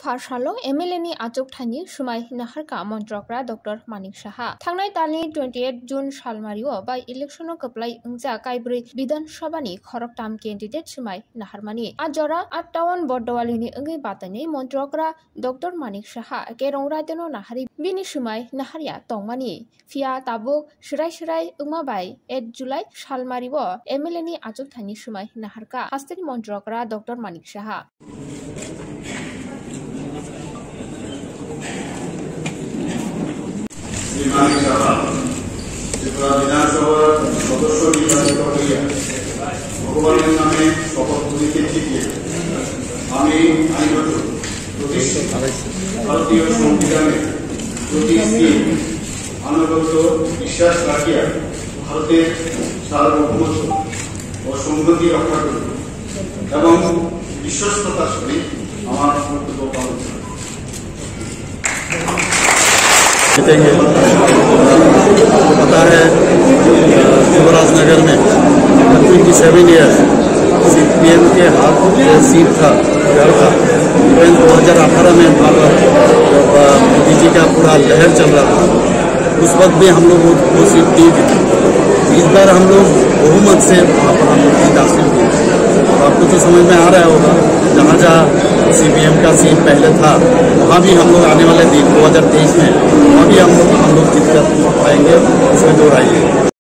फारसालो MLA नि आचक थानि सुमाय नाहारका मन्त्रकरा डॉक्टर मानिक साहा थांनाय दाननि 28 जुन सालमारिओ बाय इलेक्शनो कप्लाय उंजा काइब्रै विधानसभानि खरकटाम कैंडिडेट सुमाय नाहारमानि आजरा 58 बर्दवालिनि अंगै बातनि मन्त्रकरा डॉक्टर मानिक साहा केरंरा देनो नाहारि बिनि सुमाय नाहारिया तंमानि फिया ताबुक सुराय उमा बाय 8 जुलाई सालमारिओ एमएलए नि आचक थानि सुमाय नाहारका हास्तेनि मन्त्रकरा डॉक्टर मानिक साहा त्रिपुरा विधानसभा सदस्य निर्वाचित हইয়া ভগবানের নামে শপথ করিতে থেকে আমি আইনত প্রতিষ্ঠিত ভারতীয় সংবিধানের প্রতি আনুগত্য বিশ্বাস রাখিয়া ভারতের সার্বভৌমত্ব ও সংহতি রক্ষা করিব এবং বিশ্বস্ততার সহিত আমার কর্তব্য পালন করিব। पता है युवराजनगर में 27 ईयर्स CPM के हाथ जो सीट था घर था 2018 में जब मोदी जी का पूरा लहर चल रहा था उस वक्त भी हम लोग वो सीट दी थी। इस बार हम लोग बहुमत से वहाँ पर हम लोग सीट हासिल की। आपको तो समझ में आ रहा होगा जहाँ CPM का सीट पहले था वहाँ भी हम लोग आने वाले दिन 2023 में वहाँ भी हम लोग जीत कर पाएंगे, उसमें दो राय है।